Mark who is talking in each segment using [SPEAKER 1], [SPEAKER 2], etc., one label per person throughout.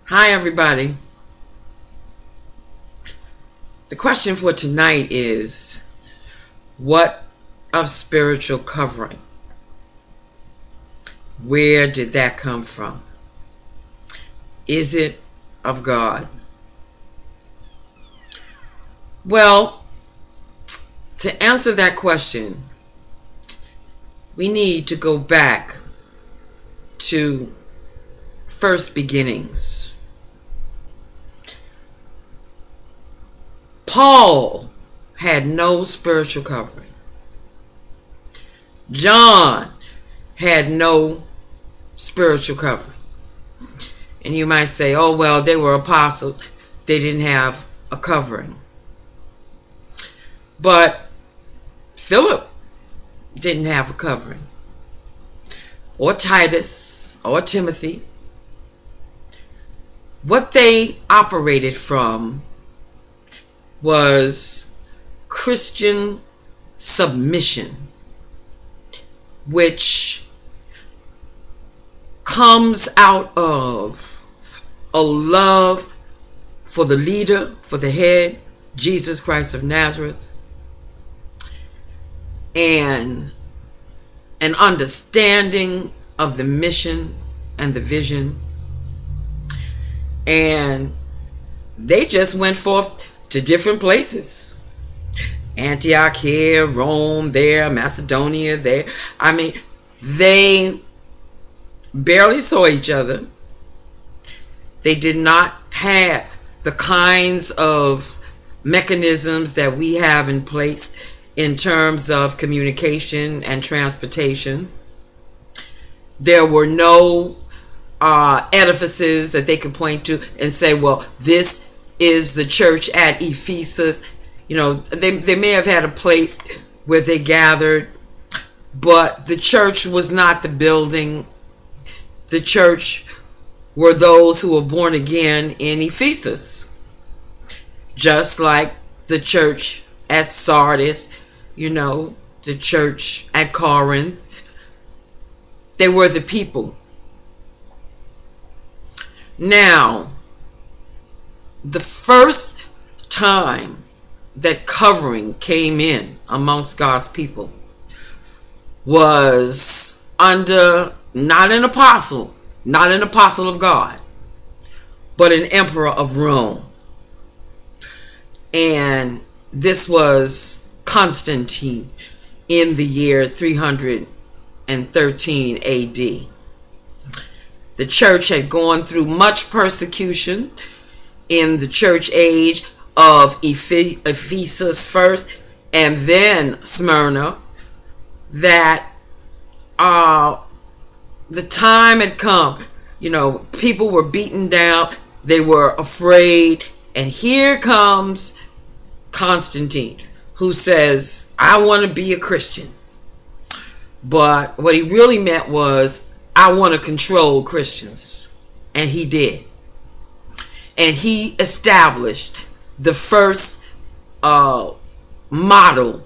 [SPEAKER 1] Hi, everybody. The question for tonight is, what of spiritual covering? Where did that come from? Is it of God? Well, to answer that question, we need to go back to first beginnings. Paul had no spiritual covering. John had no spiritual covering. And you might say, oh, well, they were apostles. They didn't have a covering. But Philip didn't have a covering. Or Titus, or Timothy. What they operated from was Christian submission, which comes out of a love for the leader, for the head, Jesus Christ of Nazareth, and an understanding of the mission and the vision. And they just went forth to different places. Antioch here, Rome there, Macedonia there. I mean, they barely saw each other. They did not have the kinds of mechanisms that we have in place in terms of communication and transportation. There were no edifices that they could point to and say, well, this is the church at Ephesus. You know, they may have had a place where they gathered, but the church was not the building. The church were those who were born again in Ephesus. Just like the church at Sardis, you know, the church at Corinth. They were the people. Now, the first time that covering came in amongst God's people was under not an apostle of God, but an emperor of Rome. And this was Constantine in the year 313 AD. The church had gone through much persecution in the church age of Ephesus first and then Smyrna, that the time had come. You know, people were beaten down, they were afraid, and here comes Constantine, who says, I want to be a Christian. But what he really meant was, I want to control Christians. And he did. And he established the first model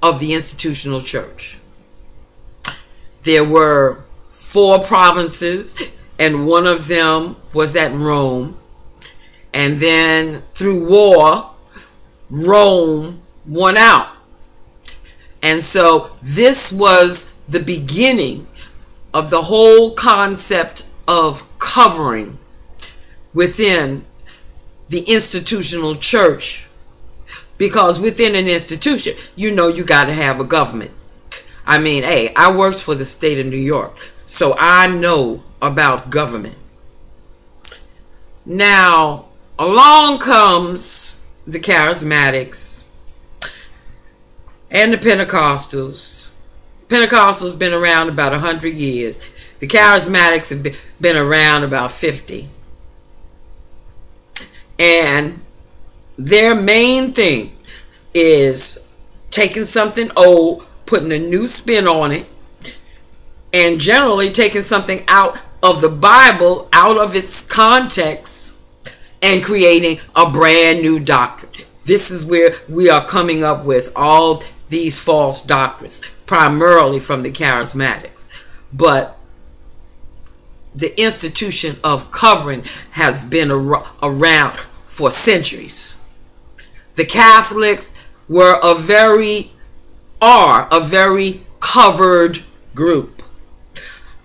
[SPEAKER 1] of the institutional church. There were 4 provinces, and one of them was at Rome. And then through war, Rome won out. And so this was the beginning of the whole concept of covering within the institutional church. Because within an institution, you know, you got to have a government. I mean, hey, I worked for the state of New York, so I know about government. Now, along comes the Charismatics and the Pentecostals. Pentecostals been around about 100 years. The Charismatics have been around about 50. And their main thing is taking something old, putting a new spin on it, and generally taking something out of the Bible, out of its context, and creating a brand new doctrine. This is where we are coming up with all these false doctrines, primarily from the Charismatics. But the institution of covering has been around for centuries. The Catholics are a very covered group.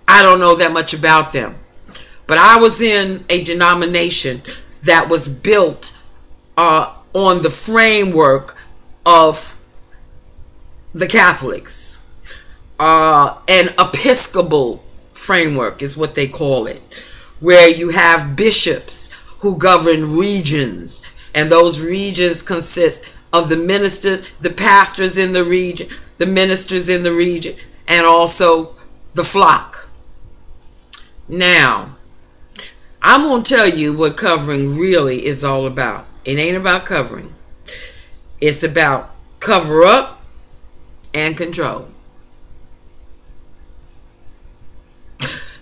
[SPEAKER 1] I don't know that much about them, but I was in a denomination that was built on the framework of the Catholics. An Episcopal framework is what they call it, where you have bishops who govern regions, and those regions consist of the ministers, the pastors in the region, the ministers in the region, and also the flock. Now, I'm going to tell you what covering really is all about. It ain't about covering. It's about cover up and control.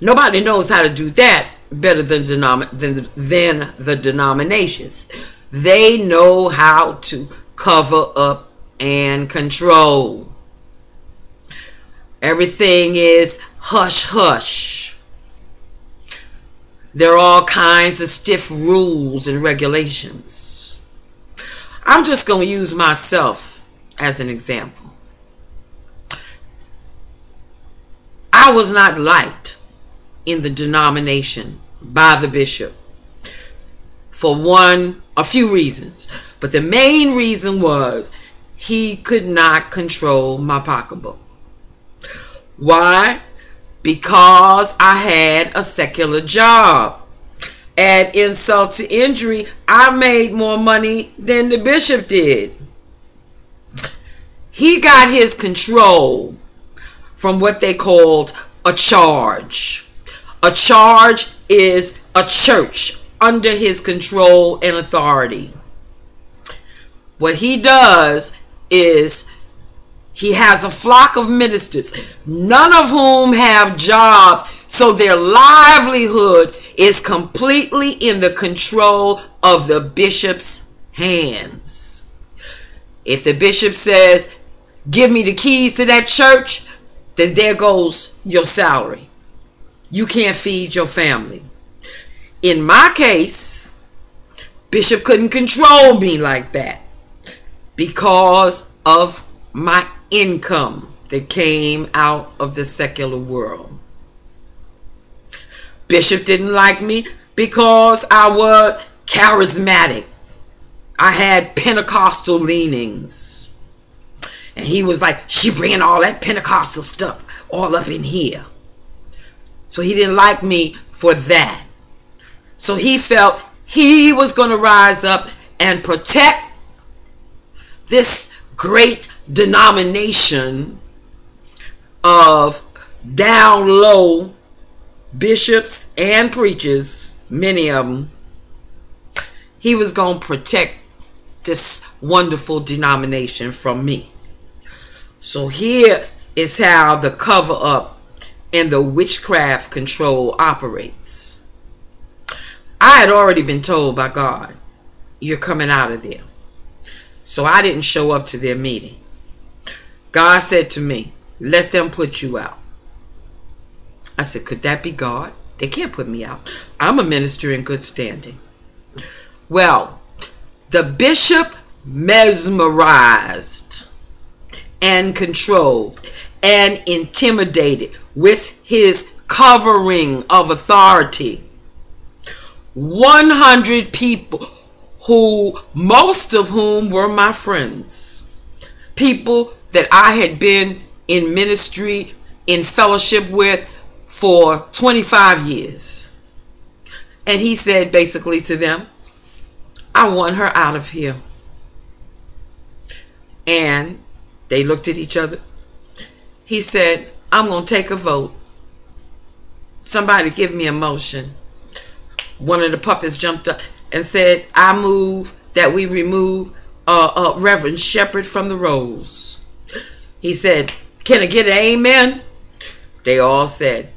[SPEAKER 1] Nobody knows how to do that better than the denominations. They know how to cover up and control. Everything is hush hush. There are all kinds of stiff rules and regulations. I'm just going to use myself as an example. I was not liked in the denomination by the bishop for a few reasons. But the main reason was he could not control my pocketbook. Why? Because I had a secular job. Add insult to injury, I made more money than the bishop did. He got his control from what they called a charge. A charge is a church under his control and authority. What he does is he has a flock of ministers, none of whom have jobs, so their livelihood is completely in the control of the bishop's hands. If the bishop says, give me the keys to that church, then there goes your salary. You can't feed your family. In my case, Bishop couldn't control me like that because of my income that came out of the secular world. Bishop didn't like me because I was charismatic. I had Pentecostal leanings. And he was like, she bringing all that Pentecostal stuff all up in here. So he didn't like me for that. So he felt he was going to rise up and protect this great denomination of down low bishops and preachers, many of them. He was going to protect this wonderful denomination from me. So here is how the cover up and the witchcraft control operates. I had already been told by God, you're coming out of there. So I didn't show up to their meeting. God said to me, let them put you out. I said, could that be God? They can't put me out. I'm a minister in good standing. Well, the bishop mesmerized and controlled and intimidated with his covering of authority 100 people, who most of whom were my friends, people that I had been in ministry, in fellowship with for 25 years. And he said basically to them, I want her out of here. And they looked at each other. He said, I'm going to take a vote. Somebody give me a motion. One of the puppets jumped up and said, I move that we remove Reverend Sheppard from the rolls. He said, can I get an amen? They all said,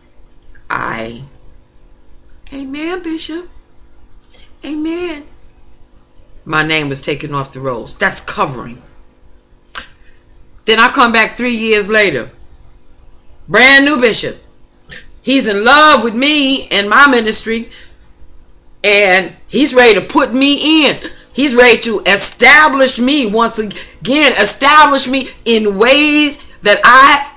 [SPEAKER 1] aye. Amen, Bishop. Amen. My name was taken off the rolls. That's covering. Then I come back 3 years later. Brand new bishop. He's in love with me and my ministry, and he's ready to put me in. He's ready to establish me once again, establish me in ways that I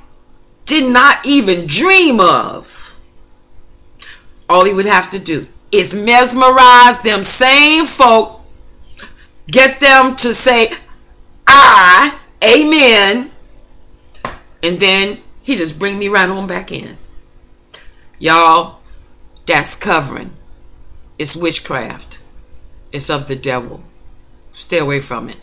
[SPEAKER 1] did not even dream of. All he would have to do is mesmerize them same folk, get them to say, amen, and then he just bring me right on back in. Y'all, that's covering. It's witchcraft. It's of the devil. Stay away from it.